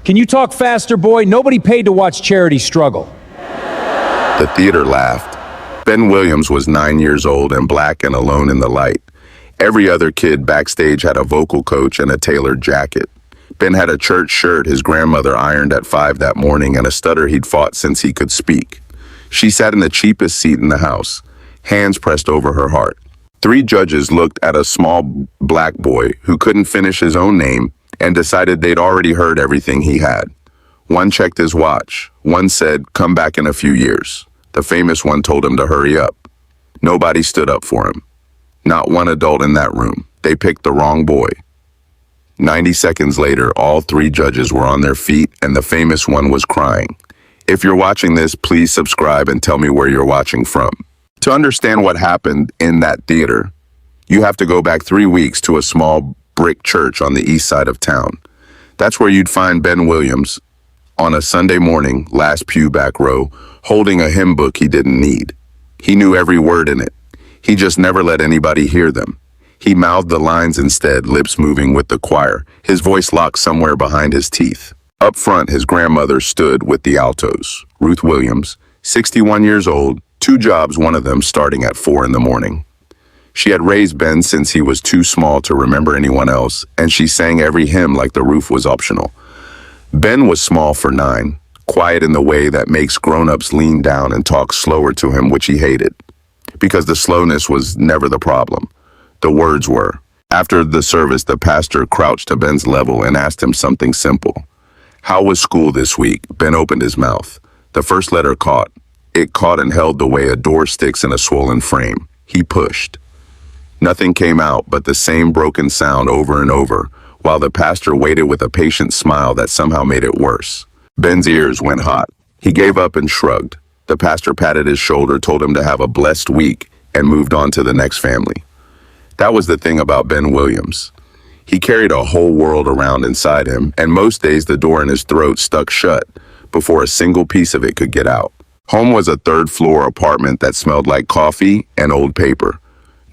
Can you talk faster, boy? Nobody paid to watch charity struggle. The theater laughed. Ben Williams was 9 years old and black and alone in the light. Every other kid backstage had a vocal coach and a tailored jacket. Ben had a church shirt his grandmother ironed at 5 that morning and a stutter he'd fought since he could speak. She sat in the cheapest seat in the house, hands pressed over her heart. 3 judges looked at a small black boy who couldn't finish his own name and decided they'd already heard everything he had. One checked his watch. One said, "Come back in a few years." The famous one told him to hurry up. Nobody stood up for him. Not one adult in that room. They picked the wrong boy. 90 seconds later, all 3 judges were on their feet and the famous one was crying. If you're watching this, please subscribe and tell me where you're watching from. To understand what happened in that theater, you have to go back 3 weeks to a small brick church on the east side of town. That's where you'd find Ben Williams on a Sunday morning, last pew back row, holding a hymn book he didn't need. He knew every word in it. He just never let anybody hear them. He mouthed the lines instead, lips moving with the choir, his voice locked somewhere behind his teeth. Up front, his grandmother stood with the altos, Ruth Williams, 61 years old, 2 jobs, one of them starting at 4 in the morning. She had raised Ben since he was too small to remember anyone else, and she sang every hymn like the roof was optional. Ben was small for 9, quiet in the way that makes grown-ups lean down and talk slower to him, which he hated. Because the slowness was never the problem. The words were. After the service, the pastor crouched to Ben's level and asked him something simple. "How was school this week?" Ben opened his mouth. The first letter caught. It caught and held the way a door sticks in a swollen frame. He pushed. Nothing came out but the same broken sound over and over, while the pastor waited with a patient smile that somehow made it worse. Ben's ears went hot. He gave up and shrugged. The pastor patted his shoulder, told him to have a blessed week, and moved on to the next family. That was the thing about Ben Williams. He carried a whole world around inside him, and most days the door in his throat stuck shut before a single piece of it could get out. Home was a 3rd-floor apartment that smelled like coffee and old paper.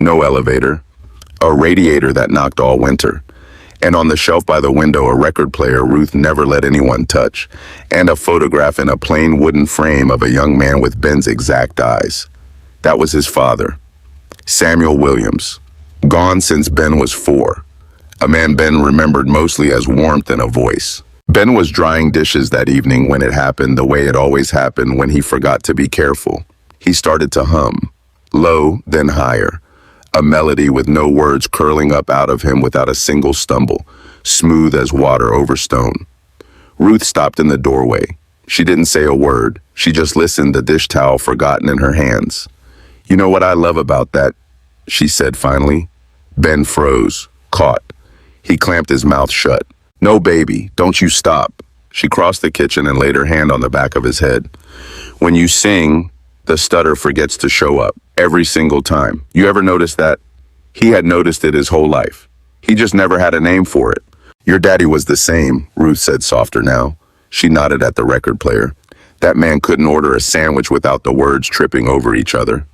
No elevator, a radiator that knocked all winter, and on the shelf by the window a record player Ruth never let anyone touch, and a photograph in a plain wooden frame of a young man with Ben's exact eyes. That was his father, Samuel Williams, gone since Ben was 4, a man Ben remembered mostly as warmth and a voice. Ben was drying dishes that evening when it happened the way it always happened when he forgot to be careful. He started to hum, low, then higher. A melody with no words curling up out of him without a single stumble, smooth as water over stone. Ruth stopped in the doorway. She didn't say a word. She just listened, the dish towel forgotten in her hands. "You know what I love about that?" she said finally. Ben froze, caught. He clamped his mouth shut. "No, baby, don't you stop." She crossed the kitchen and laid her hand on the back of his head. "When you sing, the stutter forgets to show up. Every single time. You ever notice that?" He had noticed it his whole life. He just never had a name for it. "Your daddy was the same," Ruth said softer now. She nodded at the record player. "That man couldn't order a sandwich without the words tripping over each other."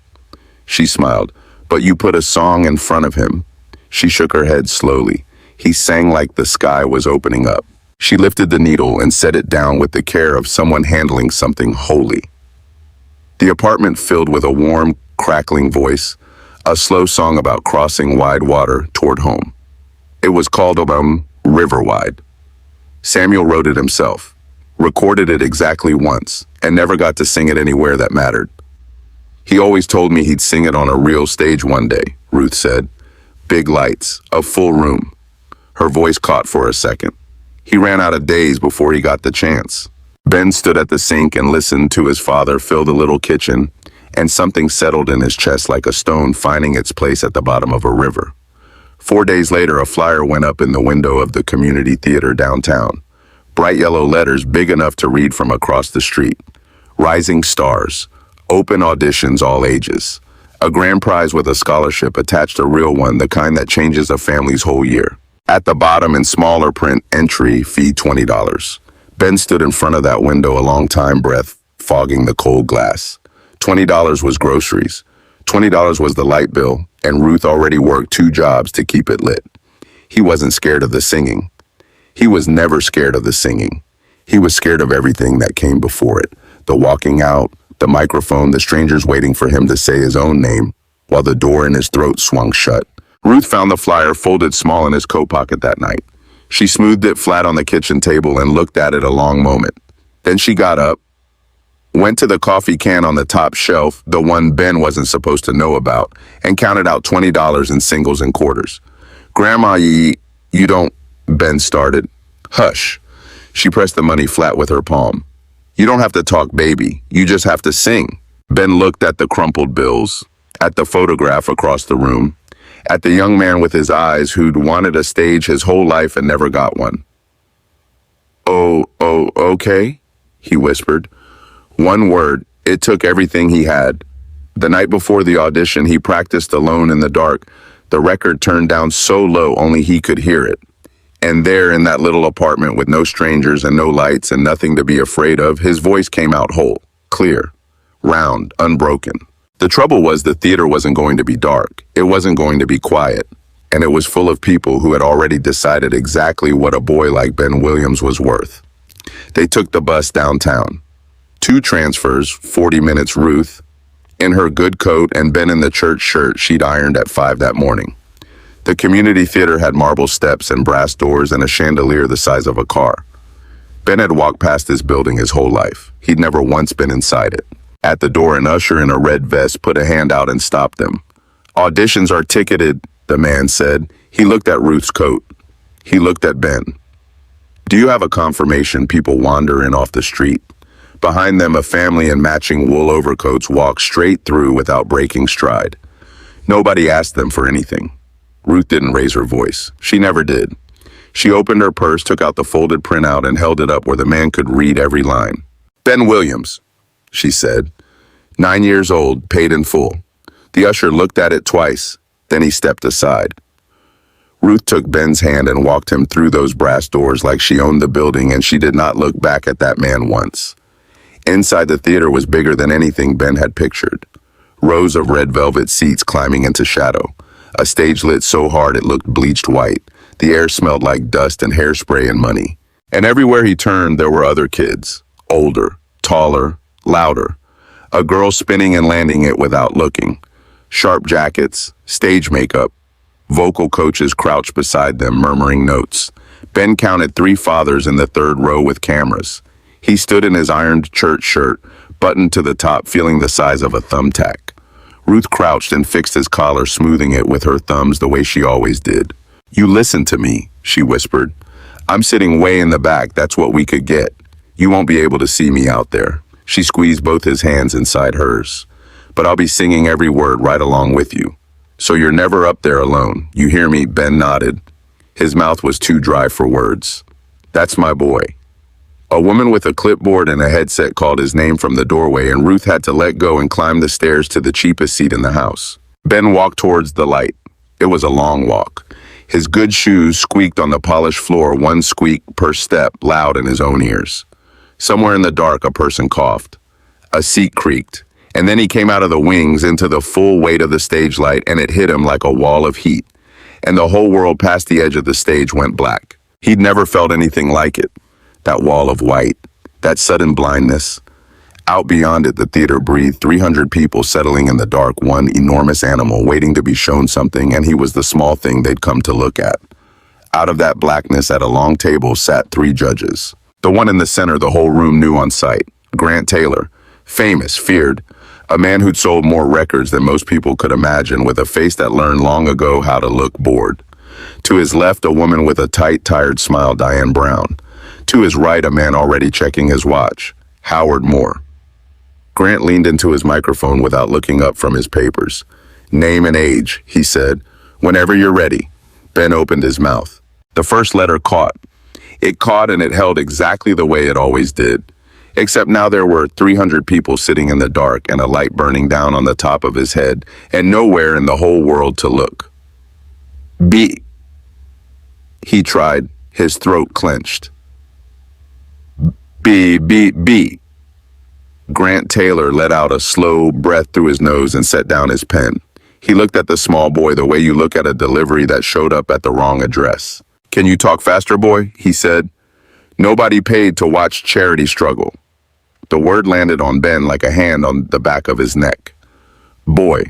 She smiled. "But you put a song in front of him." She shook her head slowly. He sang like the sky was opening up. She lifted the needle and set it down with the care of someone handling something holy. The apartment filled with a warm, crackling voice, a slow song about crossing wide water toward home. It was called River Wide. Samuel wrote it himself, recorded it exactly once, and never got to sing it anywhere that mattered. "He always told me he'd sing it on a real stage one day," Ruth said. "Big lights, a full room." Her voice caught for a second. "He ran out of days before he got the chance." Ben stood at the sink and listened to his father fill the little kitchen, and something settled in his chest like a stone finding its place at the bottom of a river. 4 days later, a flyer went up in the window of the community theater downtown. Bright yellow letters big enough to read from across the street. "Rising Stars. Open auditions all ages. A grand prize with a scholarship attached, a real one, the kind that changes a family's whole year." At the bottom in smaller print, entry fee $20. Ben stood in front of that window a long time, breath fogging the cold glass. $20 was groceries. $20 was the light bill, and Ruth already worked 2 jobs to keep it lit. He wasn't scared of the singing. He was never scared of the singing. He was scared of everything that came before it. The walking out, the microphone, the strangers waiting for him to say his own name, while the door in his throat swung shut. Ruth found the flyer folded small in his coat pocket that night. She smoothed it flat on the kitchen table and looked at it a long moment. Then she got up, went to the coffee can on the top shelf, the one Ben wasn't supposed to know about, and counted out $20 in singles and quarters. "Grandma, you don't," Ben started. "Hush." She pressed the money flat with her palm. "You don't have to talk, baby. You just have to sing." Ben looked at the crumpled bills, at the photograph across the room, at the young man with his eyes who'd wanted a stage his whole life and never got one. Oh, okay," he whispered. One word, it took everything he had. The night before the audition, he practiced alone in the dark, the record turned down so low only he could hear it. And there in that little apartment with no strangers and no lights and nothing to be afraid of, his voice came out whole, clear, round, unbroken. The trouble was the theater wasn't going to be dark. It wasn't going to be quiet. And it was full of people who had already decided exactly what a boy like Ben Williams was worth. They took the bus downtown. 2 transfers, 40 minutes Ruth, in her good coat and Ben in the church shirt she'd ironed at 5 that morning. The community theater had marble steps and brass doors and a chandelier the size of a car. Ben had walked past this building his whole life. He'd never once been inside it. At the door, an usher in a red vest put a hand out and stopped them. "Auditions are ticketed," the man said. He looked at Ruth's coat. He looked at Ben. "Do you have a confirmation?" People wander in off the street. Behind them, a family in matching wool overcoats walked straight through without breaking stride. Nobody asked them for anything. Ruth didn't raise her voice. She never did. She opened her purse, took out the folded printout, and held it up where the man could read every line. "Ben Williams," she said. 9 years old, paid in full. The usher looked at it twice, then he stepped aside. Ruth took Ben's hand and walked him through those brass doors like she owned the building, and she did not look back at that man once. Inside the theater was bigger than anything Ben had pictured. Rows of red velvet seats climbing into shadow. A stage lit so hard it looked bleached white. The air smelled like dust and hairspray and money. And everywhere he turned, there were other kids. Older, taller, louder. A girl spinning and landing it without looking. Sharp jackets, stage makeup. Vocal coaches crouched beside them, murmuring notes. Ben counted 3 fathers in the 3rd row with cameras. He stood in his ironed church shirt, buttoned to the top, feeling the size of a thumbtack. Ruth crouched and fixed his collar, smoothing it with her thumbs the way she always did. "You listen to me," she whispered. "I'm sitting way in the back. That's what we could get. You won't be able to see me out there." She squeezed both his hands inside hers. "But I'll be singing every word right along with you. So you're never up there alone. You hear me?" Ben nodded. His mouth was too dry for words. "That's my boy." A woman with a clipboard and a headset called his name from the doorway, and Ruth had to let go and climb the stairs to the cheapest seat in the house. Ben walked towards the light. It was a long walk. His good shoes squeaked on the polished floor, one squeak per step, loud in his own ears. Somewhere in the dark, a person coughed. A seat creaked, and then he came out of the wings into the full weight of the stage light, and it hit him like a wall of heat. And the whole world past the edge of the stage went black. He'd never felt anything like it. That wall of white, that sudden blindness. Out beyond it, the theater breathed, 300 people settling in the dark, one enormous animal waiting to be shown something, and he was the small thing they'd come to look at. Out of that blackness, at a long table, sat 3 judges. The one in the center the whole room knew on sight, Grant Taylor, famous, feared, a man who'd sold more records than most people could imagine, with a face that learned long ago how to look bored. To his left, a woman with a tight, tired smile, Diane Brown. To his right, a man already checking his watch, Howard Moore. Grant leaned into his microphone without looking up from his papers. "Name and age," he said. "Whenever you're ready." Ben opened his mouth. The first letter caught. It caught, and it held exactly the way it always did. Except now there were 300 people sitting in the dark and a light burning down on the top of his head, and nowhere in the whole world to look. "B." He tried, his throat clenched. B. Grant Taylor let out a slow breath through his nose and set down his pen. He looked at the small boy the way you look at a delivery that showed up at the wrong address. "Can you talk faster, boy?" he said. Nobody paid to watch charity struggle. The word landed on Ben like a hand on the back of his neck. Boy,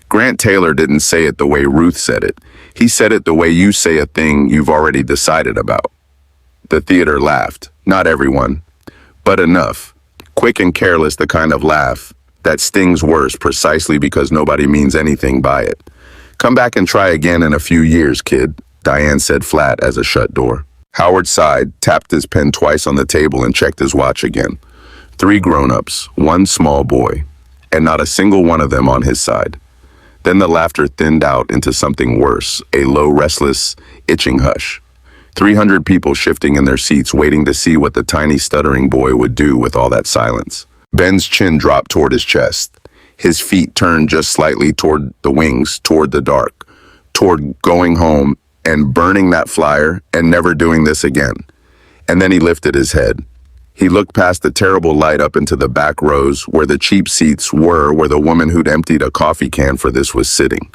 Grant Taylor didn't say it the way Ruth said it. He said it the way you say a thing you've already decided about. The theater laughed. Not everyone, but enough. Quick and careless, the kind of laugh that stings worse precisely because nobody means anything by it. Come back and try again in a few years, kid, Diane said flat as a shut door. Howard sighed, tapped his pen twice on the table and checked his watch again. 3 grown-ups, 1 small boy, and not a single one of them on his side. Then the laughter thinned out into something worse, a low, restless, itching hush. 300 people shifting in their seats, waiting to see what the tiny stuttering boy would do with all that silence. Ben's chin dropped toward his chest. His feet turned just slightly toward the wings, toward the dark, toward going home and burning that flyer and never doing this again. And then he lifted his head. He looked past the terrible light up into the back rows where the cheap seats were, where the woman who'd emptied a coffee can for this was sitting.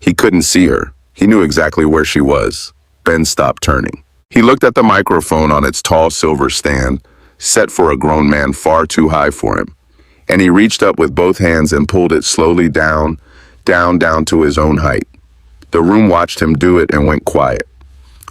He couldn't see her. He knew exactly where she was. Ben stopped turning. He looked at the microphone on its tall silver stand, set for a grown man far too high for him. And he reached up with both hands and pulled it slowly down to his own height. The room watched him do it and went quiet.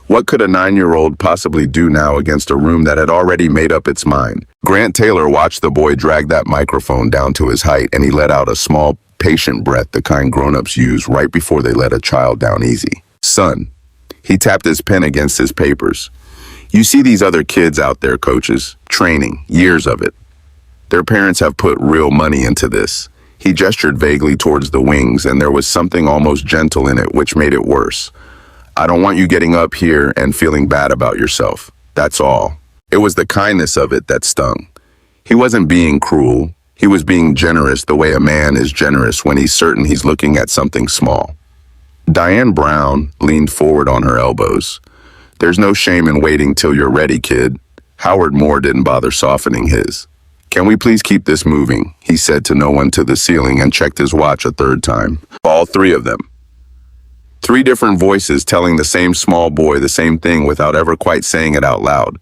What could a 9-year-old possibly do now against a room that had already made up its mind? Grant Taylor watched the boy drag that microphone down to his height, and he let out a small, patient breath, the kind grown-ups use right before they let a child down easy. Son, he tapped his pen against his papers. You see these other kids out there, coaches, training, years of it. Their parents have put real money into this. He gestured vaguely towards the wings, and there was something almost gentle in it, which made it worse. I don't want you getting up here and feeling bad about yourself. That's all. It was the kindness of it that stung. He wasn't being cruel. He was being generous the way a man is generous when he's certain he's looking at something small. Diane Brown leaned forward on her elbows. There's no shame in waiting till you're ready, kid. Howard Moore didn't bother softening his. Can we please keep this moving? He said to no one to the ceiling and checked his watch a 3rd time. All 3 of them. 3 different voices telling the same small boy the same thing without ever quite saying it out loud.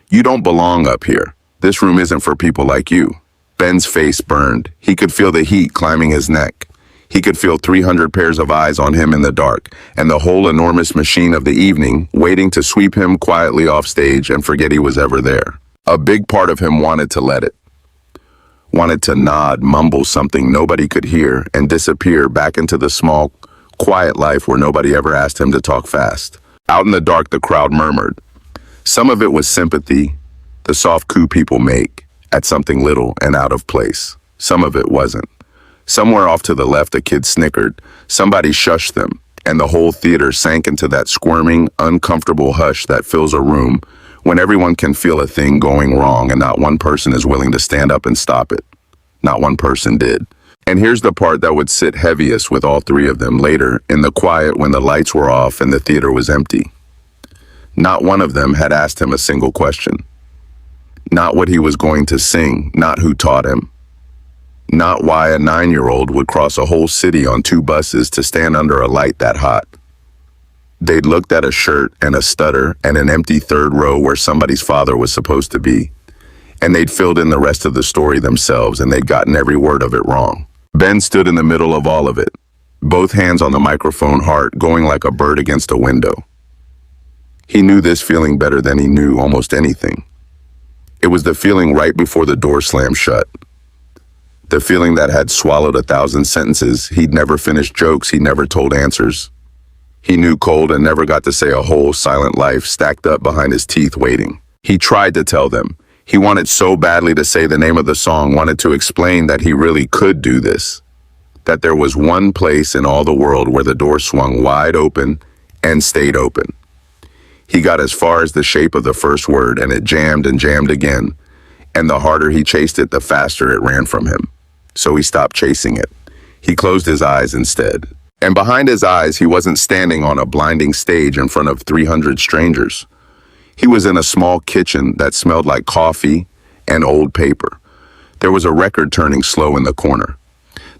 You don't belong up here. This room isn't for people like you. Ben's face burned. He could feel the heat climbing his neck. He could feel 300 pairs of eyes on him in the dark, and the whole enormous machine of the evening waiting to sweep him quietly off stage and forget he was ever there. A big part of him wanted to let it. Wanted to nod, mumble something nobody could hear, and disappear back into the small, quiet life where nobody ever asked him to talk fast. Out in the dark, the crowd murmured. Some of it was sympathy, the soft coo people make at something little and out of place. Some of it wasn't. Somewhere off to the left, a kid snickered. Somebody shushed them, and the whole theater sank into that squirming, uncomfortable hush that fills a room when everyone can feel a thing going wrong and not one person is willing to stand up and stop it. Not one person did. And here's the part that would sit heaviest with all 3 of them later, in the quiet when the lights were off and the theater was empty. Not one of them had asked him a single question. Not what he was going to sing, not who taught him. Not why a 9-year-old would cross a whole city on 2 buses to stand under a light that hot. They'd looked at a shirt and a stutter and an empty 3rd row where somebody's father was supposed to be. And they'd filled in the rest of the story themselves, and they'd gotten every word of it wrong. Ben stood in the middle of all of it, both hands on the microphone, heart going like a bird against a window. He knew this feeling better than he knew almost anything. It was the feeling right before the door slammed shut. The feeling that had swallowed 1,000 sentences. He'd never finished jokes, he'd never told answers. He knew cold and never got to say a whole silent life stacked up behind his teeth waiting. He tried to tell them. He wanted so badly to say the name of the song, wanted to explain that he really could do this. That there was one place in all the world where the door swung wide open and stayed open. He got as far as the shape of the first word, and it jammed and jammed again. And the harder he chased it, the faster it ran from him. So he stopped chasing it. He closed his eyes instead. And behind his eyes, he wasn't standing on a blinding stage in front of 300 strangers. He was in a small kitchen that smelled like coffee and old paper. There was a record turning slow in the corner.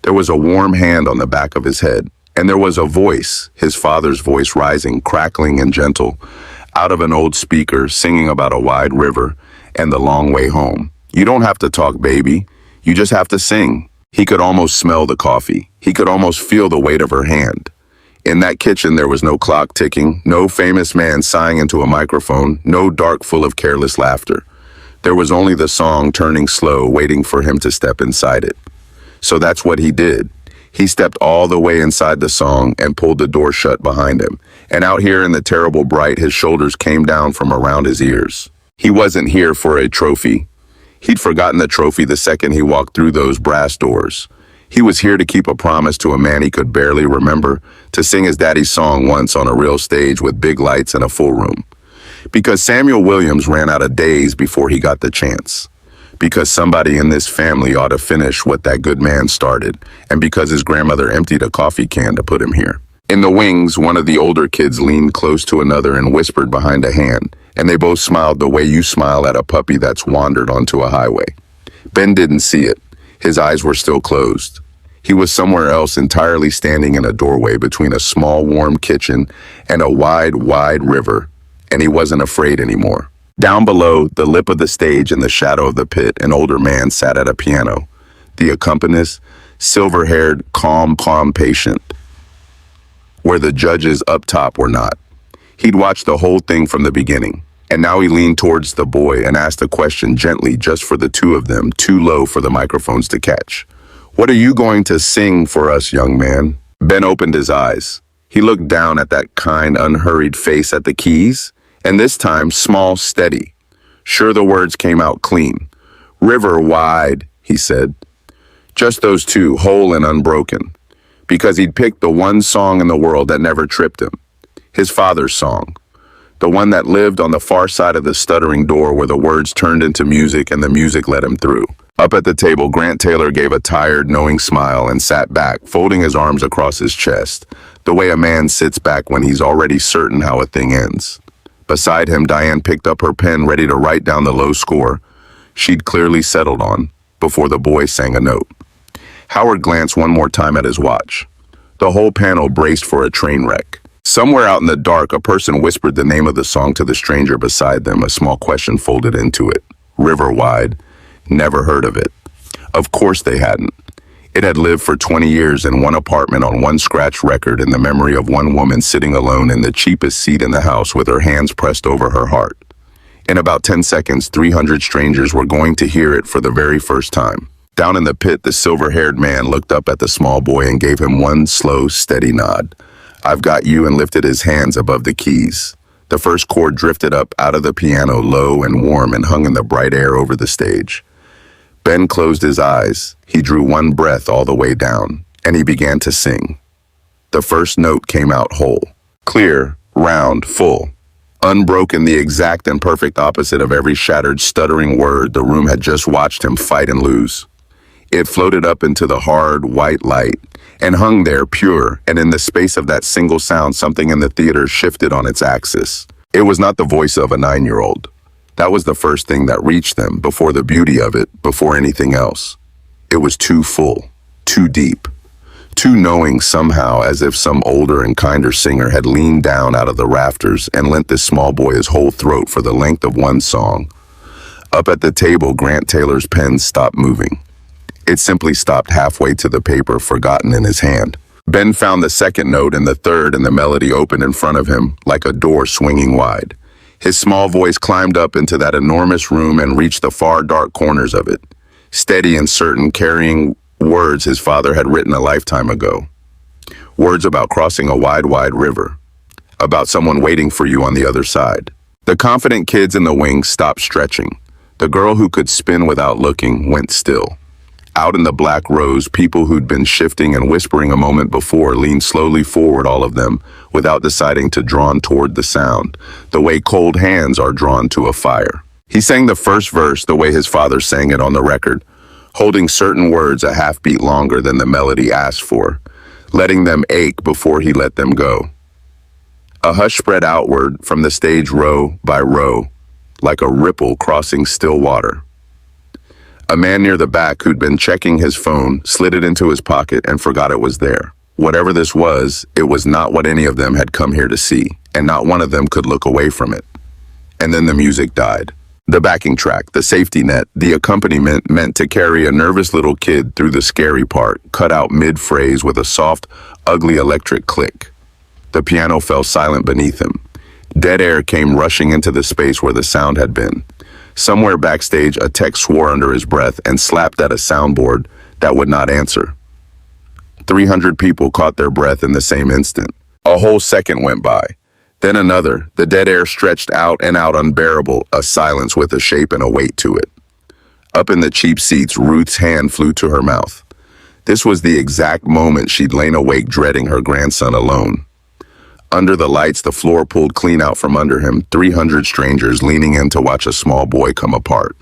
There was a warm hand on the back of his head. And there was a voice, his father's voice, rising, crackling and gentle. out of an old speaker singing about a wide river and the long way home. You don't have to talk, baby. You just have to sing. He could almost smell the coffee. He could almost feel the weight of her hand. In that kitchen, there was no clock ticking, no famous man sighing into a microphone, no dark full of careless laughter. There was only the song turning slow, waiting for him to step inside it. So that's what he did. He stepped all the way inside the song and pulled the door shut behind him. And out here in the terrible bright, his shoulders came down from around his ears. He wasn't here for a trophy. He'd forgotten the trophy the second he walked through those brass doors. He was here to keep a promise to a man he could barely remember, to sing his daddy's song once on a real stage with big lights and a full room. Because Samuel Williams ran out of days before he got the chance. Because somebody in this family ought to finish what that good man started, and because his grandmother emptied a coffee can to put him here. In the wings, one of the older kids leaned close to another and whispered behind a hand, and they both smiled the way you smile at a puppy that's wandered onto a highway. Ben didn't see it. His eyes were still closed. He was somewhere else, entirely standing in a doorway between a small, warm kitchen and a wide, wide river, and he wasn't afraid anymore. Down below, the lip of the stage in the shadow of the pit, an older man sat at a piano. The accompanist, silver-haired, calm patient, where the judges up top were not. He'd watched the whole thing from the beginning, and now he leaned towards the boy and asked a question gently just for the two of them, too low for the microphones to catch. "What are you going to sing for us, young man?" Ben opened his eyes. He looked down at that kind, unhurried face at the keys, and this time small, steady. Sure, the words came out clean. "River wide," he said. Just those two, whole and unbroken. Because he'd picked the one song in the world that never tripped him. His father's song. The one that lived on the far side of the stuttering door where the words turned into music and the music let him through. Up at the table, Grant Taylor gave a tired, knowing smile and sat back, folding his arms across his chest, the way a man sits back when he's already certain how a thing ends. Beside him, Diane picked up her pen, ready to write down the low score she'd clearly settled on before the boy sang a note. Howard glanced one more time at his watch. The whole panel braced for a train wreck. Somewhere out in the dark, a person whispered the name of the song to the stranger beside them, a small question folded into it. River wide. Never heard of it. Of course they hadn't. It had lived for 20 years in one apartment on one scratch record in the memory of one woman sitting alone in the cheapest seat in the house with her hands pressed over her heart. In about 10 seconds, 300 strangers were going to hear it for the very first time. Down in the pit, the silver-haired man looked up at the small boy and gave him one slow, steady nod. "I've got you," and lifted his hands above the keys. The first chord drifted up out of the piano, low and warm, and hung in the bright air over the stage. Ben closed his eyes. He drew one breath all the way down, and he began to sing. The first note came out whole, clear, round, full, unbroken, the exact and perfect opposite of every shattered, stuttering word the room had just watched him fight and lose. It floated up into the hard, white light and hung there pure, and in the space of that single sound, something in the theater shifted on its axis. It was not the voice of a 9-year-old. That was the first thing that reached them, before the beauty of it, before anything else. It was too full, too deep, too knowing somehow, as if some older and kinder singer had leaned down out of the rafters and lent this small boy his whole throat for the length of one song. Up at the table, Grant Taylor's pen stopped moving. It simply stopped halfway to the paper, forgotten in his hand. Ben found the second note and the third, and the melody opened in front of him, like a door swinging wide. His small voice climbed up into that enormous room and reached the far dark corners of it, steady and certain, carrying words his father had written a lifetime ago. Words about crossing a wide, wide river, about someone waiting for you on the other side. The confident kids in the wings stopped stretching. The girl who could spin without looking went still. Out in the black rows, people who'd been shifting and whispering a moment before leaned slowly forward, all of them, without deciding to drawn toward the sound, the way cold hands are drawn to a fire. He sang the first verse the way his father sang it on the record, holding certain words a half beat longer than the melody asked for, letting them ache before he let them go. A hush spread outward from the stage row by row, like a ripple crossing still water. A man near the back who'd been checking his phone slid it into his pocket and forgot it was there. Whatever this was, it was not what any of them had come here to see, and not one of them could look away from it. And then the music died. The backing track, the safety net, the accompaniment meant to carry a nervous little kid through the scary part, cut out mid-phrase with a soft, ugly electric click. The piano fell silent beneath him. Dead air came rushing into the space where the sound had been. Somewhere backstage, a tech swore under his breath and slapped at a soundboard that would not answer. 300 people caught their breath in the same instant. A whole second went by. Then another. The dead air stretched out and out unbearable, a silence with a shape and a weight to it. Up in the cheap seats, Ruth's hand flew to her mouth. This was the exact moment she'd lain awake dreading her grandson alone. Under the lights, the floor pulled clean out from under him, 300 strangers leaning in to watch a small boy come apart.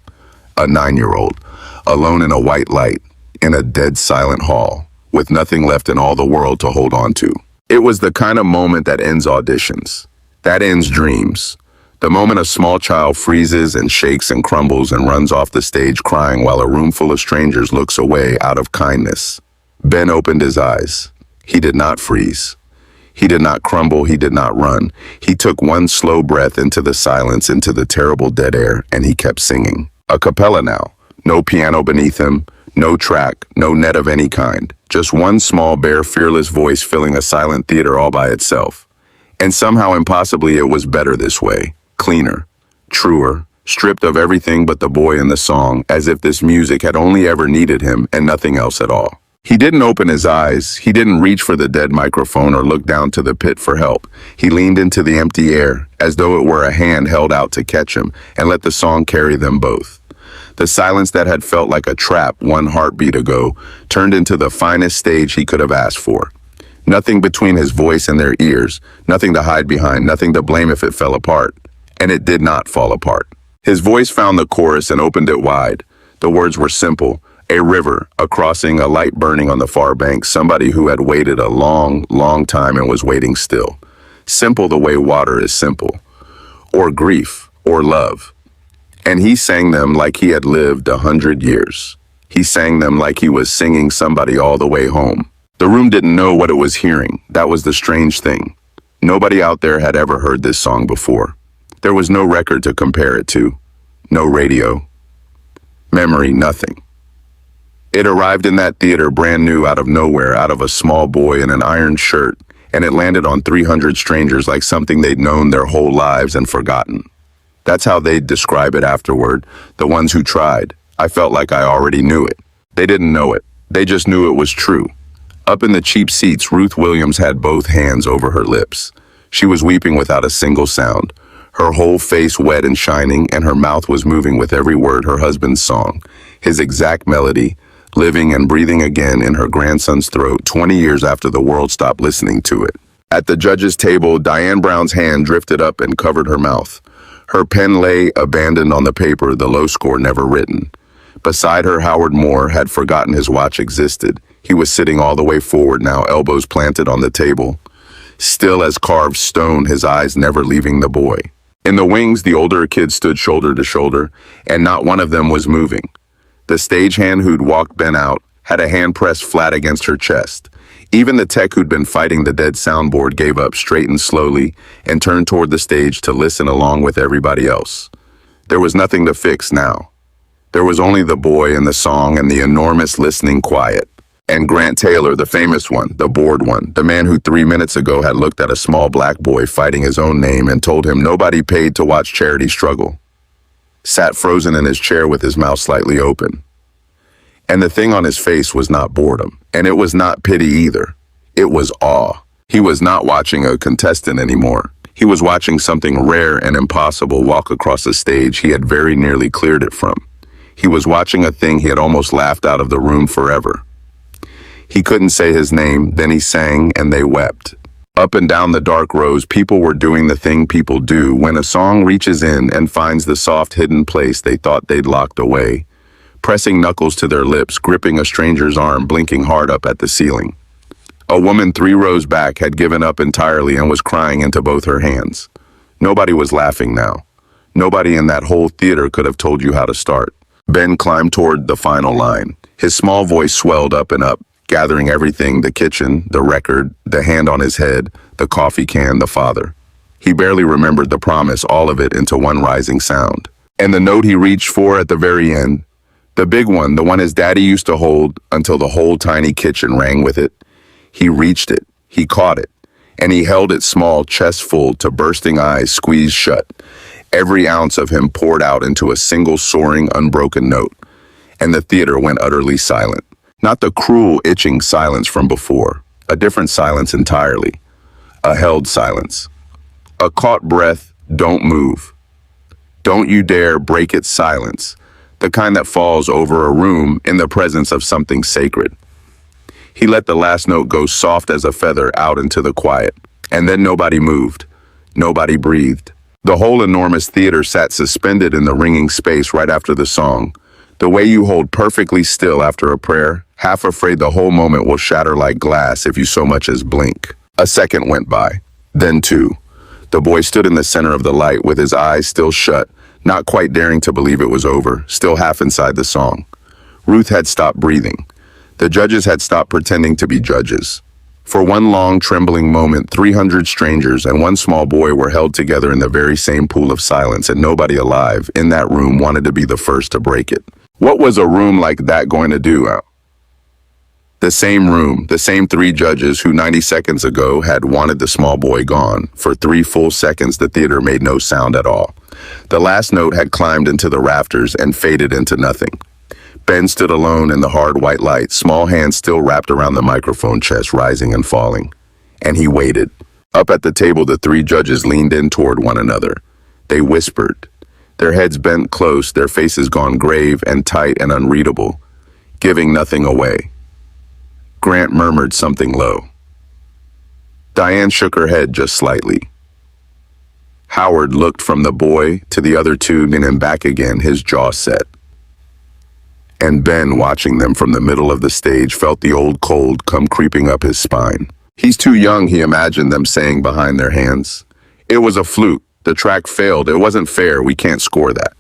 A 9-year-old, alone in a white light, in a dead silent hall, with nothing left in all the world to hold on to. It was the kind of moment that ends auditions, that ends dreams. The moment a small child freezes and shakes and crumbles and runs off the stage crying while a room full of strangers looks away out of kindness. Ben opened his eyes. He did not freeze. He did not crumble, he did not run. He took one slow breath into the silence, into the terrible dead air, and he kept singing. A cappella now. No piano beneath him, no track, no net of any kind. Just one small, bare, fearless voice filling a silent theater all by itself. And somehow impossibly it was better this way. Cleaner, truer, stripped of everything but the boy in the song, as if this music had only ever needed him and nothing else at all. He didn't open his eyes. He didn't reach for the dead microphone or look down to the pit for help. He leaned into the empty air, as though it were a hand held out to catch him, and let the song carry them both. The silence that had felt like a trap one heartbeat ago turned into the finest stage he could have asked for. Nothing between his voice and their ears, nothing to hide behind, nothing to blame if it fell apart. And it did not fall apart. His voice found the chorus and opened it wide. The words were simple. A river, a crossing, a light burning on the far bank, somebody who had waited a long, long time and was waiting still. Simple the way water is simple. Or grief, or love. And he sang them like he had lived 100 years. He sang them like he was singing somebody all the way home. The room didn't know what it was hearing. That was the strange thing. Nobody out there had ever heard this song before. There was no record to compare it to. No radio. Memory, nothing. It arrived in that theater brand new out of nowhere, out of a small boy in an iron shirt, and it landed on 300 strangers like something they'd known their whole lives and forgotten. That's how they'd describe it afterward, the ones who tried. I felt like I already knew it. They didn't know it. They just knew it was true. Up in the cheap seats, Ruth Williams had both hands over her lips. She was weeping without a single sound, her whole face wet and shining, and her mouth was moving with every word her husband's song, his exact melody, living and breathing again in her grandson's throat 20 years after the world stopped listening to it. At the judge's table, Diane Brown's hand drifted up and covered her mouth. Her pen lay abandoned on the paper, the low score never written. Beside her, Howard Moore had forgotten his watch existed. He was sitting all the way forward now, elbows planted on the table. Still as carved stone, his eyes never leaving the boy. In the wings, the older kids stood shoulder to shoulder, and not one of them was moving. The stagehand who'd walked Ben out had a hand pressed flat against her chest. Even the tech who'd been fighting the dead soundboard gave up, straightened slowly, and turned toward the stage to listen along with everybody else. There was nothing to fix now. There was only the boy and the song and the enormous listening quiet. And Grant Taylor, the famous one, the bored one, the man who 3 minutes ago had looked at a small black boy fighting his own name and told him nobody paid to watch charity struggle, sat frozen in his chair with his mouth slightly open. And the thing on his face was not boredom, and it was not pity either. It was awe. He was not watching a contestant anymore. He was watching something rare and impossible walk across a stage he had very nearly cleared it from. He was watching a thing he had almost laughed out of the room forever. He couldn't say his name, then he sang, and they wept. Up and down the dark rows, people were doing the thing people do when a song reaches in and finds the soft hidden place they thought they'd locked away. Pressing knuckles to their lips, gripping a stranger's arm, blinking hard up at the ceiling. A woman 3 rows back had given up entirely and was crying into both her hands. Nobody was laughing now. Nobody in that whole theater could have told you how to start. Ben climbed toward the final line. His small voice swelled up and up, gathering everything, the kitchen, the record, the hand on his head, the coffee can, the father. He barely remembered the promise, all of it into one rising sound. And the note he reached for at the very end, the big one, the one his daddy used to hold until the whole tiny kitchen rang with it. He reached it, he caught it, and he held it small, chest full to bursting eyes squeezed shut. Every ounce of him poured out into a single soaring, unbroken note. And the theater went utterly silent. Not the cruel, itching silence from before. A different silence entirely. A held silence. A caught breath, don't move. Don't you dare break its silence. The kind that falls over a room in the presence of something sacred. He let the last note go soft as a feather out into the quiet. And then nobody moved. Nobody breathed. The whole enormous theater sat suspended in the ringing space right after the song. The way you hold perfectly still after a prayer, half afraid the whole moment will shatter like glass if you so much as blink. A second went by. Then two. The boy stood in the center of the light with his eyes still shut, not quite daring to believe it was over, still half inside the song. Ruth had stopped breathing. The judges had stopped pretending to be judges. For one long, trembling moment, 300 strangers and one small boy were held together in the very same pool of silence, and nobody alive in that room wanted to be the first to break it. What was a room like that going to do? The same room, the same three judges who 90 seconds ago had wanted the small boy gone. For 3 full seconds, the theater made no sound at all. The last note had climbed into the rafters and faded into nothing. Ben stood alone in the hard white light, small hands still wrapped around the microphone chest, rising and falling. And he waited. Up at the table, the three judges leaned in toward one another. They whispered, their heads bent close, their faces gone grave and tight and unreadable, giving nothing away. Grant murmured something low. Diane shook her head just slightly. Howard looked from the boy to the other two and then back again, his jaw set. And Ben, watching them from the middle of the stage, felt the old cold come creeping up his spine. He's too young, he imagined them saying behind their hands. It was a fluke. The track failed. It wasn't fair. We can't score that.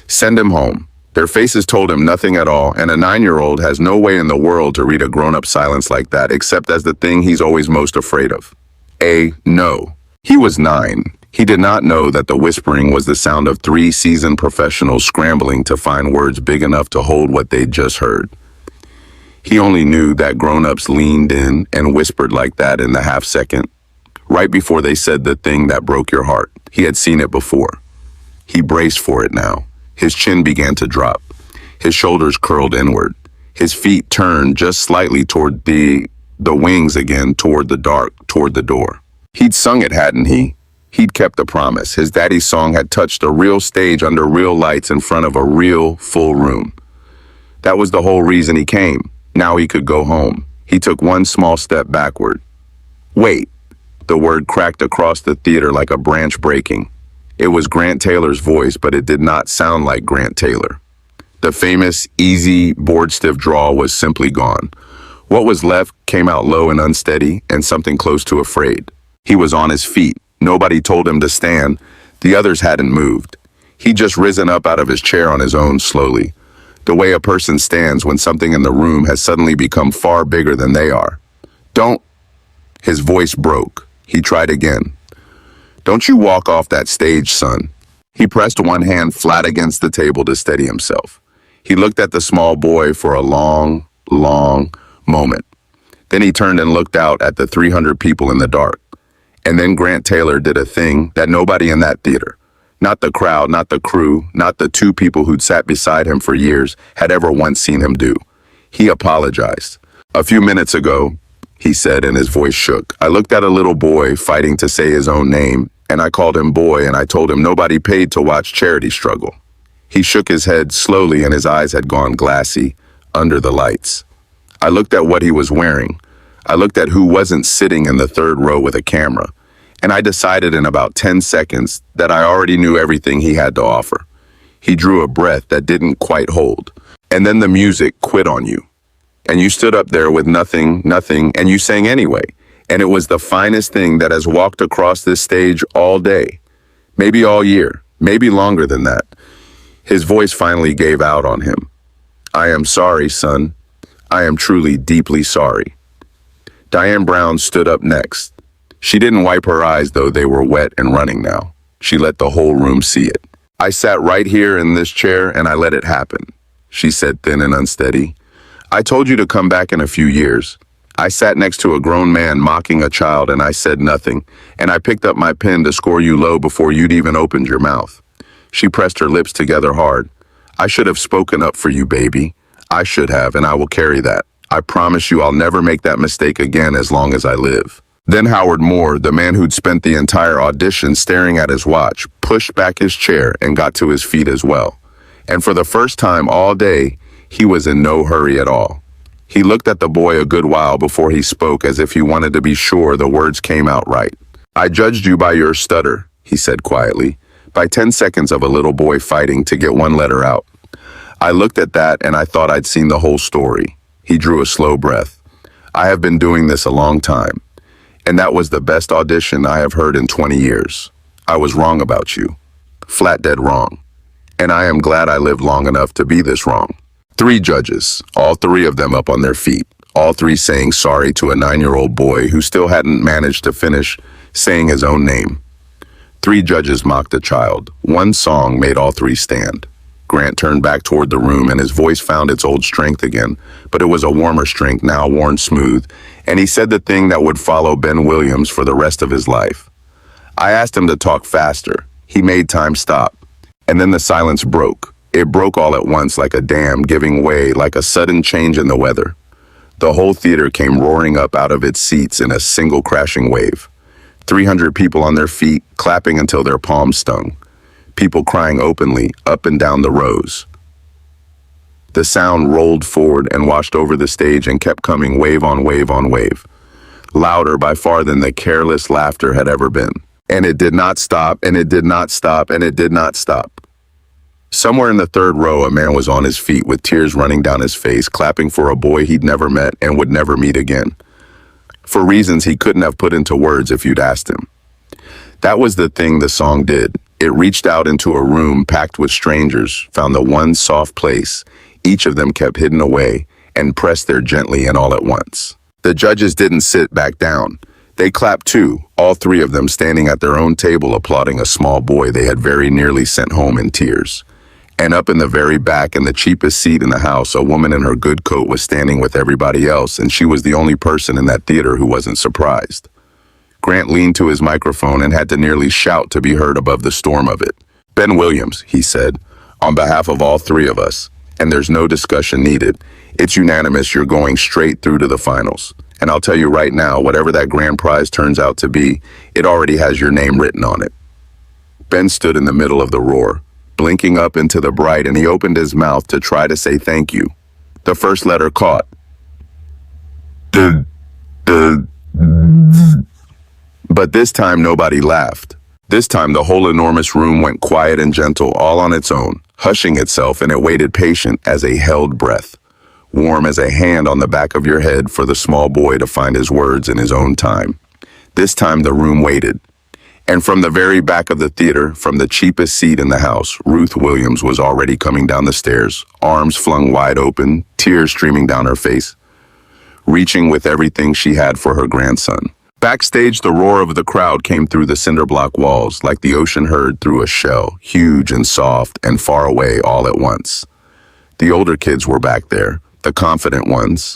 Send him home. Their faces told him nothing at all, and a 9-year-old has no way in the world to read a grown-up silence like that except as the thing he's always most afraid of. No. He was 9. He did not know that the whispering was the sound of 3 seasoned professionals scrambling to find words big enough to hold what they'd just heard. He only knew that grown-ups leaned in and whispered like that in the half second, right before they said the thing that broke your heart. He had seen it before. He braced for it now. His chin began to drop. His shoulders curled inward. His feet turned just slightly toward the wings again, toward the dark, toward the door. He'd sung it, hadn't he? He'd kept the promise. His daddy's song had touched a real stage under real lights in front of a real, full room. That was the whole reason he came. Now he could go home. He took one small step backward. Wait. The word cracked across the theater like a branch breaking. It was Grant Taylor's voice, but it did not sound like Grant Taylor. The famous, easy, board-stiff drawl was simply gone. What was left came out low and unsteady, and something close to afraid. He was on his feet. Nobody told him to stand. The others hadn't moved. He'd just risen up out of his chair on his own slowly. The way a person stands when something in the room has suddenly become far bigger than they are. Don't. His voice broke. He tried again. Don't you walk off that stage, son. He pressed one hand flat against the table to steady himself. He looked at the small boy for a long, long moment. Then he turned and looked out at the 300 people in the dark. And then Grant Taylor did a thing that nobody in that theater, not the crowd, not the crew, not the 2 people who'd sat beside him for years, had ever once seen him do. He apologized. A few minutes ago, he said, and his voice shook, I looked at a little boy fighting to say his own name, and I called him boy, and I told him nobody paid to watch charity struggle. He shook his head slowly, and his eyes had gone glassy under the lights. I looked at what he was wearing. I looked at who wasn't sitting in the 3rd row with a camera, and I decided in about 10 seconds that I already knew everything he had to offer. He drew a breath that didn't quite hold, and then the music quit on you. And you stood up there with nothing, and you sang anyway. And it was the finest thing that has walked across this stage all day. Maybe all year, maybe longer than that. His voice finally gave out on him. I am sorry, son. I am truly deeply sorry. Diane Brown stood up next. She didn't wipe her eyes, though they were wet and running now. She let the whole room see it. I sat right here in this chair and I let it happen, she said, thin and unsteady. I told you to come back in a few years. I sat next to a grown man mocking a child and I said nothing, and I picked up my pen to score you low before you'd even opened your mouth. She pressed her lips together hard. I should have spoken up for you, baby. I should have, and I will carry that. I promise you I'll never make that mistake again as long as I live. Then Howard Moore, the man who'd spent the entire audition staring at his watch, pushed back his chair and got to his feet as well. And for the first time all day, he was in no hurry at all. He looked at the boy a good while before he spoke, as if he wanted to be sure the words came out right. I judged you by your stutter, he said quietly, by 10 seconds of a little boy fighting to get one letter out. I looked at that and I thought I'd seen the whole story. He drew a slow breath. I have been doing this a long time, and that was the best audition I have heard in 20 years. I was wrong about you. Flat dead wrong. And I am glad I lived long enough to be this wrong. 3 judges, all 3 of them up on their feet, all 3 saying sorry to a 9-year-old boy who still hadn't managed to finish saying his own name. 3 judges mocked a child. One song made all 3 stand. Grant turned back toward the room and his voice found its old strength again, but it was a warmer strength now worn smooth, and he said the thing that would follow Ben Williams for the rest of his life. I asked him to talk faster. He made time stop. And then the silence broke. It broke all at once, like a dam giving way, like a sudden change in the weather. The whole theater came roaring up out of its seats in a single crashing wave. 300 people on their feet, clapping until their palms stung. People crying openly, up and down the rows. The sound rolled forward and washed over the stage and kept coming wave on wave on wave. Louder by far than the careless laughter had ever been. And it did not stop, and it did not stop, and it did not stop. Somewhere in the 3rd row, a man was on his feet with tears running down his face, clapping for a boy he'd never met and would never meet again. For reasons he couldn't have put into words if you'd asked him. That was the thing the song did. It reached out into a room packed with strangers, found the one soft place each of them kept hidden away, and pressed there gently and all at once. The judges didn't sit back down. They clapped too, all 3 of them standing at their own table applauding a small boy they had very nearly sent home in tears. And up in the very back, in the cheapest seat in the house, a woman in her good coat was standing with everybody else, and she was the only person in that theater who wasn't surprised. Grant leaned to his microphone and had to nearly shout to be heard above the storm of it. Ben Williams, he said, on behalf of all 3 of us, and there's no discussion needed. It's unanimous you're going straight through to the finals. And I'll tell you right now, whatever that grand prize turns out to be, it already has your name written on it. Ben stood in the middle of the roar, blinking up into the bright, and he opened his mouth to try to say thank you. The first letter caught. But this time nobody laughed. This time the whole enormous room went quiet and gentle, all on its own, hushing itself, and it waited patient as a held breath, warm as a hand on the back of your head for the small boy to find his words in his own time. This time the room waited. And from the very back of the theater, from the cheapest seat in the house, Ruth Williams was already coming down the stairs, arms flung wide open, tears streaming down her face, reaching with everything she had for her grandson. Backstage, the roar of the crowd came through the cinder block walls like the ocean heard through a shell, huge and soft and far away all at once. The older kids were back there, the confident ones,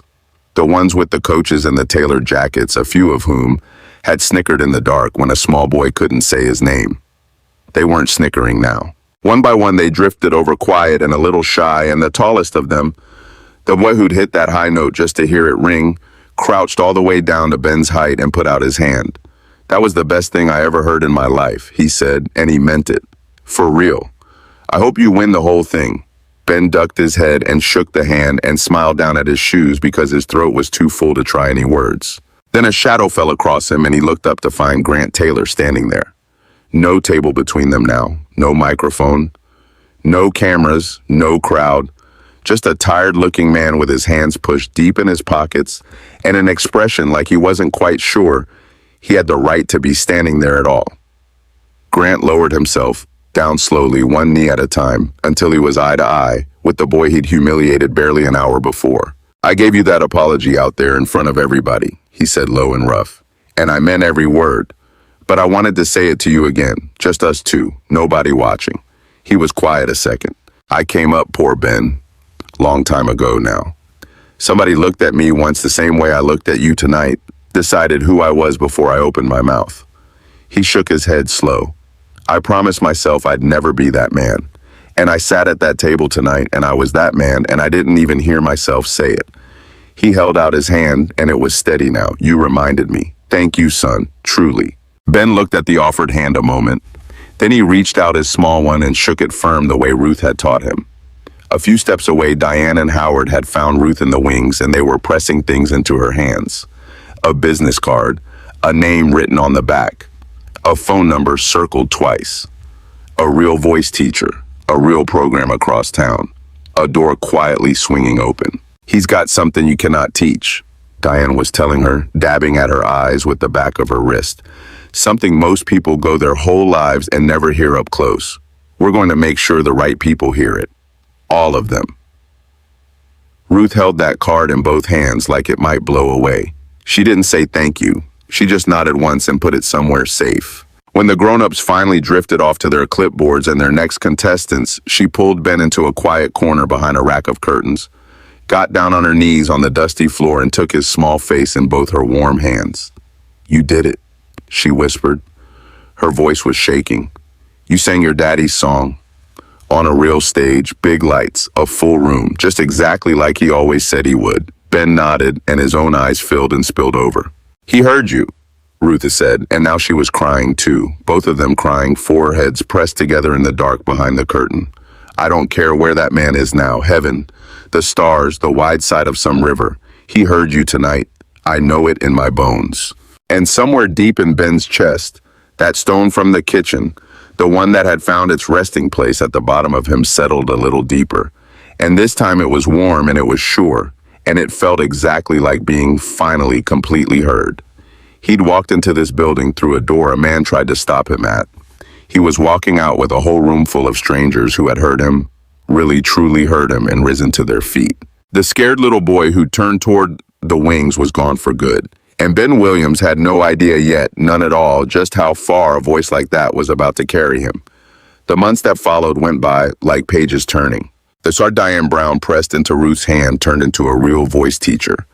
the ones with the coaches and the tailored jackets, a few of whom had snickered in the dark when a small boy couldn't say his name. They weren't snickering now. One by one, they drifted over quiet and a little shy, and the tallest of them, the boy who'd hit that high note just to hear it ring, crouched all the way down to Ben's height and put out his hand. That was the best thing I ever heard in my life, he said, and he meant it. For real. I hope you win the whole thing. Ben ducked his head and shook the hand and smiled down at his shoes because his throat was too full to try any words. Then a shadow fell across him and he looked up to find Grant Taylor standing there. No table between them now, no microphone, no cameras, no crowd. Just a tired-looking man with his hands pushed deep in his pockets and an expression like he wasn't quite sure he had the right to be standing there at all. Grant lowered himself, down slowly, one knee at a time, until he was eye to eye with the boy he'd humiliated barely an hour before. I gave you that apology out there in front of everybody, he said low and rough. And I meant every word. But I wanted to say it to you again, just us two, nobody watching. He was quiet a second. I came up, poor Ben, long time ago now. Somebody looked at me once the same way I looked at you tonight, decided who I was before I opened my mouth. He shook his head slow. I promised myself I'd never be that man. And I sat at that table tonight and I was that man and I didn't even hear myself say it. He held out his hand and it was steady now. You reminded me. Thank you, son, truly. Ben looked at the offered hand a moment. Then he reached out his small one and shook it firm the way Ruth had taught him. A few steps away, Diane and Howard had found Ruth in the wings and they were pressing things into her hands. A business card, a name written on the back, a phone number circled twice, a real voice teacher, a real program across town, a door quietly swinging open. He's got something you cannot teach, Diane was telling her, dabbing at her eyes with the back of her wrist. Something most people go their whole lives and never hear up close. We're going to make sure the right people hear it. All of them. Ruth held that card in both hands like it might blow away. She didn't say thank you. She just nodded once and put it somewhere safe. When the grown-ups finally drifted off to their clipboards and their next contestants, she pulled Ben into a quiet corner behind a rack of curtains, got down on her knees on the dusty floor and took his small face in both her warm hands. You did it, she whispered. Her voice was shaking. You sang your daddy's song. On a real stage, big lights, a full room, just exactly like he always said he would. Ben nodded and his own eyes filled and spilled over. He heard you, Ruth said, and now she was crying too, both of them crying, foreheads pressed together in the dark behind the curtain. I don't care where that man is now, heaven, the stars, the wide side of some river. He heard you tonight. I know it in my bones. And somewhere deep in Ben's chest, that stone from the kitchen, the one that had found its resting place at the bottom of him, settled a little deeper. And this time it was warm and it was sure, and it felt exactly like being finally completely heard. He'd walked into this building through a door a man tried to stop him at. He was walking out with a whole room full of strangers who had heard him, really truly heard him, and risen to their feet. The scared little boy who turned toward the wings was gone for good. And Ben Williams had no idea yet, none at all, just how far a voice like that was about to carry him. The months that followed went by like pages turning. The Sar Diane Brown pressed into Ruth's hand turned into a real voice teacher.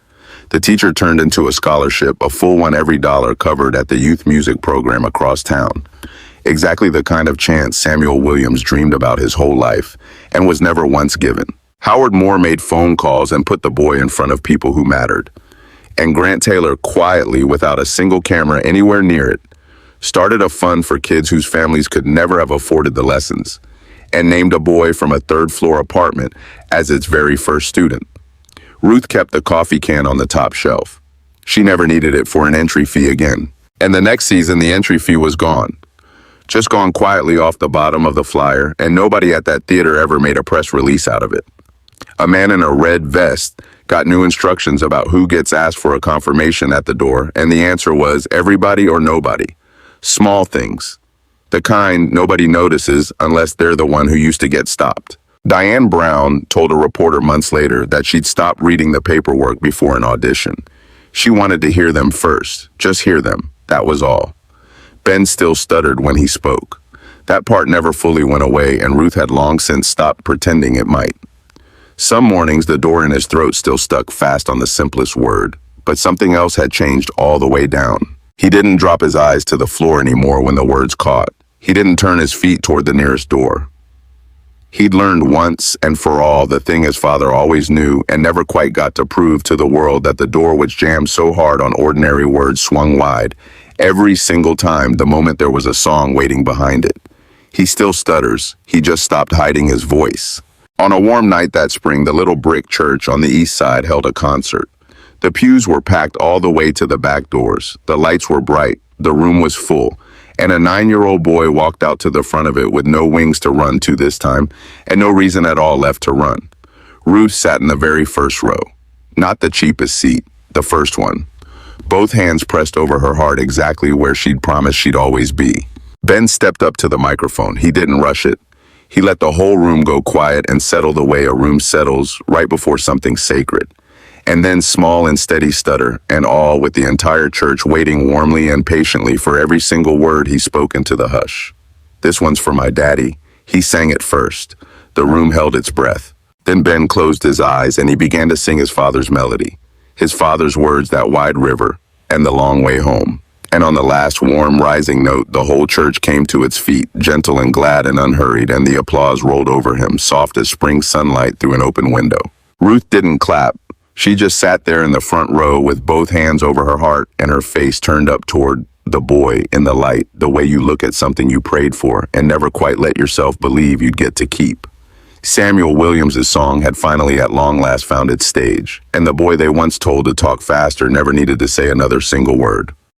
The teacher turned into a scholarship, a full one every dollar covered at the youth music program across town. Exactly the kind of chance Samuel Williams dreamed about his whole life and was never once given. Howard Moore made phone calls and put the boy in front of people who mattered. And Grant Taylor quietly, without a single camera anywhere near it, started a fund for kids whose families could never have afforded the lessons, and named a boy from a third-floor apartment as its very first student. Ruth kept the coffee can on the top shelf. She never needed it for an entry fee again. And the next season, the entry fee was gone. Just gone quietly off the bottom of the flyer, and nobody at that theater ever made a press release out of it. A man in a red vest got new instructions about who gets asked for a confirmation at the door, and the answer was everybody or nobody. Small things. The kind nobody notices unless they're the one who used to get stopped. Diane Brown told a reporter months later that she'd stopped reading the paperwork before an audition. She wanted to hear them first, just hear them, that was all. Ben still stuttered when he spoke. That part never fully went away, and Ruth had long since stopped pretending it might. Some mornings, the door in his throat still stuck fast on the simplest word, but something else had changed all the way down. He didn't drop his eyes to the floor anymore when the words caught. He didn't turn his feet toward the nearest door. He'd learned once and for all the thing his father always knew and never quite got to prove to the world, that the door which jammed so hard on ordinary words swung wide every single time the moment there was a song waiting behind it. He still stutters. He just stopped hiding his voice. On a warm night that spring, the little brick church on the east side held a concert. The pews were packed all the way to the back doors. The lights were bright. The room was full. And a 9-year-old boy walked out to the front of it with no wings to run to this time, and no reason at all left to run. Ruth sat in the very first row. Not the cheapest seat, the first one. Both hands pressed over her heart exactly where she'd promised she'd always be. Ben stepped up to the microphone. He didn't rush it. He let the whole room go quiet and settle the way a room settles right before something sacred. and then small and steady stutter, and all with the entire church waiting warmly and patiently for every single word he spoke into the hush. "This one's for my daddy." He sang it first. The room held its breath. Then Ben closed his eyes and he began to sing his father's melody. His father's words, "That wide river," and "The long way home." And on the last warm rising note, the whole church came to its feet, gentle and glad and unhurried, and the applause rolled over him, soft as spring sunlight through an open window. Ruth didn't clap. She just sat there in the front row with both hands over her heart and her face turned up toward the boy in the light, the way you look at something you prayed for and never quite let yourself believe you'd get to keep. Samuel Williams's song had finally at long last found its stage, and the boy they once told to talk faster never needed to say another single word.